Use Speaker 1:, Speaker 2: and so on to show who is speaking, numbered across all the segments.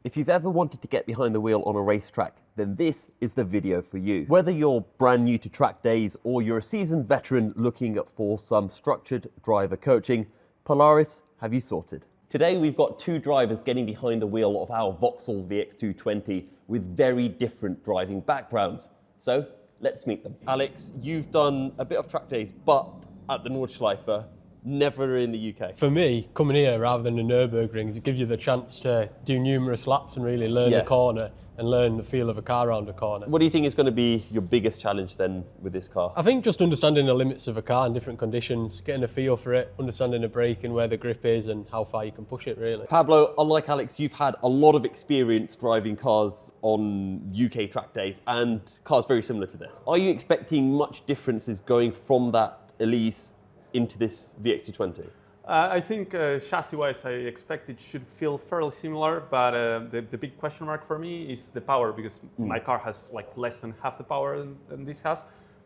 Speaker 1: If you've ever wanted to get behind the wheel on a racetrack, then this is the video for you. Whether you're brand new to track days or you're a seasoned veteran looking for some structured driver coaching, Polaris have you sorted. Today we've got two drivers getting behind the wheel of our Vauxhall VX220 with very different driving backgrounds. So let's meet them. Alex, you've done a bit of track days, but at the Nordschleife, never in the UK.
Speaker 2: For me, coming here rather than the Nürburgrings, it gives you the chance to do numerous laps and really learn the corner and learn the feel of a car around a corner.
Speaker 1: What do you think is going to be your biggest challenge then with this car?
Speaker 2: I think just understanding the limits of a car in different conditions, getting a feel for it, understanding the braking, where the grip is and how far you can push it really.
Speaker 1: Pablo, unlike Alex, you've had a lot of experience driving cars on UK track days and cars very similar to this. Are you expecting much differences going from that Elise into this VX220?
Speaker 3: I think chassis-wise, I expect it should feel fairly similar, but the big question mark for me is the power, because my car has like less than half the power than this has,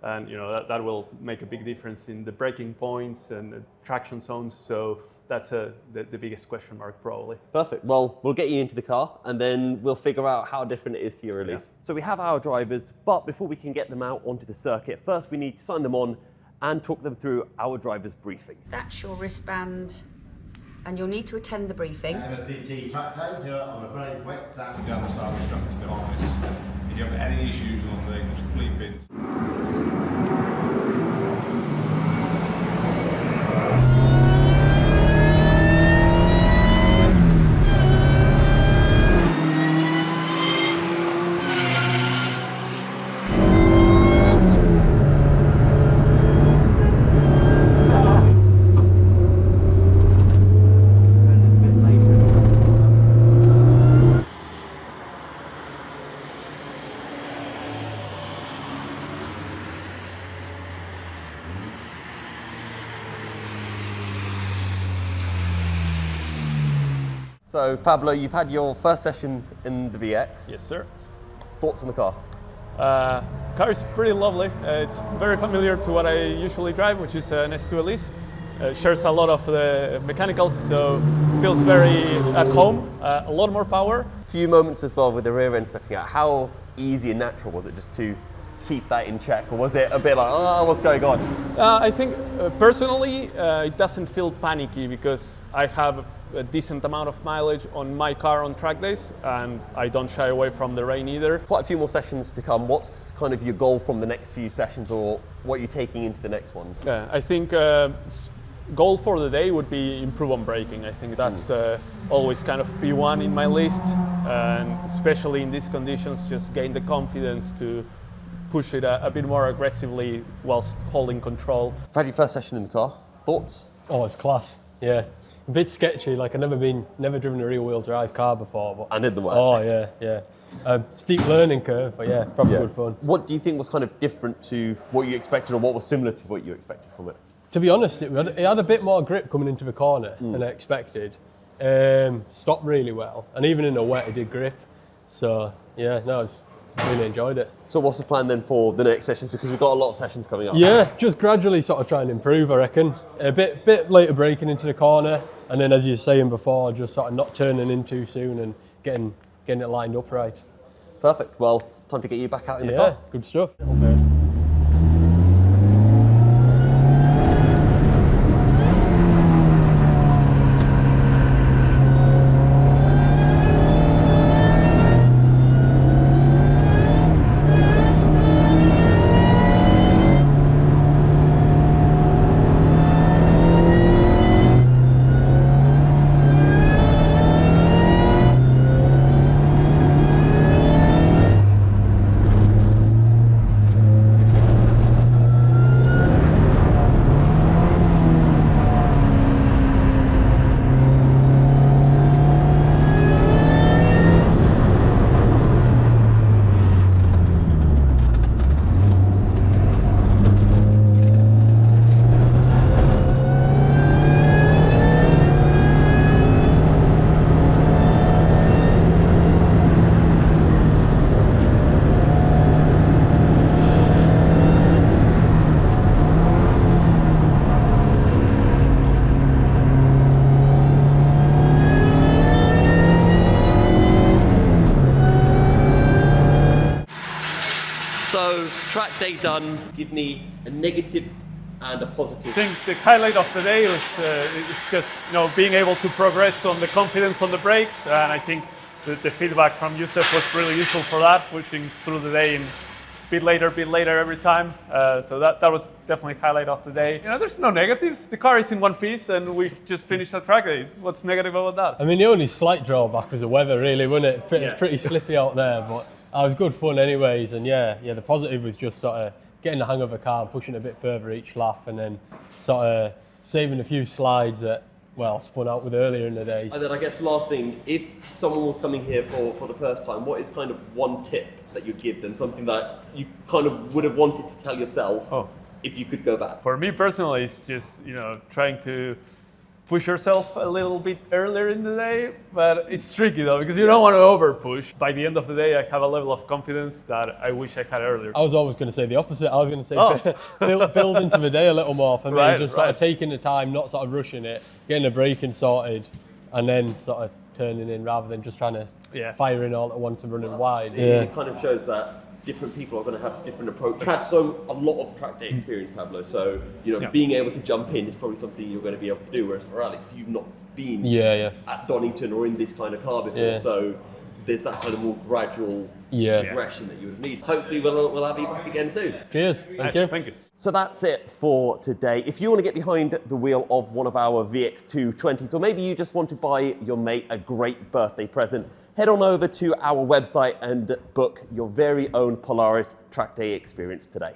Speaker 3: and you know that will make a big difference in the braking points and the traction zones. So that's the biggest question mark probably.
Speaker 1: Perfect. Well, we'll get you into the car and then we'll figure out how different it is to your Elise. Yeah. So we have our drivers, but before we can get them out onto the circuit, first we need to sign them on and talk them through our driver's briefing.
Speaker 4: That's your wristband, and you'll need to attend the briefing.
Speaker 5: PT Trackday here on a very wet day.
Speaker 6: You understand the strap, to be honest. If you have any issues on there, just bleep in.
Speaker 1: So Pablo, you've had your first session in the VX.
Speaker 3: Yes, sir.
Speaker 1: Thoughts on the car?
Speaker 3: Car is pretty lovely. It's very familiar to what I usually drive, which is an S2 Elise. Shares a lot of the mechanicals, so feels very at home. A lot more power.
Speaker 1: A few moments as well with the rear end sticking out. How easy and natural was it just to keep that in check, or was it a bit like, oh, what's going on?
Speaker 3: I think personally it doesn't feel panicky because I have a decent amount of mileage on my car on track days, and I don't shy away from the rain either.
Speaker 1: Quite a few more sessions to come. What's kind of your goal from the next few sessions, or what you're taking into the next ones?
Speaker 3: I think goal for the day would be improve on braking. I think that's always kind of P1 in my list, and especially in these conditions, just gain the confidence to push it a bit more aggressively whilst holding control.
Speaker 1: You've had your first session in the car. Thoughts?
Speaker 2: Oh, it's class, yeah. A bit sketchy, like I've never driven a rear-wheel drive car before. But,
Speaker 1: and in the work.
Speaker 2: Oh yeah. Steep learning curve, but yeah, probably good fun.
Speaker 1: What do you think was kind of different to what you expected, or what was similar to what you expected from it?
Speaker 2: To be honest, it had a bit more grip coming into the corner than I expected. Stopped really well, and even in the wet it did grip. So yeah, no, really enjoyed it.
Speaker 1: So what's the plan then for the next sessions? Because we've got a lot of sessions coming up.
Speaker 2: Yeah, just gradually sort of try and improve, I reckon. A bit later braking into the corner, and then as you were saying before, just sort of not turning in too soon and getting it lined up right.
Speaker 1: Perfect. Well, time to get you back out in the car.
Speaker 2: Yeah, good stuff.
Speaker 1: track day done. Give me a negative and a positive.
Speaker 3: I think the highlight of the day was it's just being able to progress on the confidence on the brakes, and I think the feedback from Yusuf was really useful for that, pushing through the day and bit later every time. So that was definitely highlight of the day. There's no negatives. The car is in one piece, and we just finished at track day. What's negative about that?
Speaker 2: I mean, the only slight drawback was the weather, really, wasn't it? Pretty slippy out there, but it was good fun anyways. And yeah, the positive was just sort of getting the hang of a car and pushing it a bit further each lap, and then sort of saving a few slides that, spun out with earlier in the day.
Speaker 1: And then I guess last thing, if someone was coming here for the first time, what is kind of one tip that you'd give them? Something that you kind of would have wanted to tell yourself if you could go back?
Speaker 3: For me personally, it's just, trying to push yourself a little bit earlier in the day, but it's tricky though, because you don't want to over push. By the end of the day, I have a level of confidence that I wish I had earlier.
Speaker 2: I was always going to say the opposite. I was going to say build into the day a little more for me, sort of taking the time, not sort of rushing it, getting the braking sorted, and then sort of turning in rather than just trying to fire in all at once and running wide.
Speaker 1: It kind of shows that different people are going to have different approach. You've had a lot of track day experience, Pablo, so being able to jump in is probably something you're going to be able to do, whereas for Alex, you've not been at Donington or in this kind of car before, so there's that kind of more gradual progression that you would need. Hopefully we'll have you back again soon.
Speaker 2: Cheers. Thank you.
Speaker 1: So that's it for today. If you want to get behind the wheel of one of our VX220s, or maybe you just want to buy your mate a great birthday present, head on over to our website and book your very own Polaris track day experience today.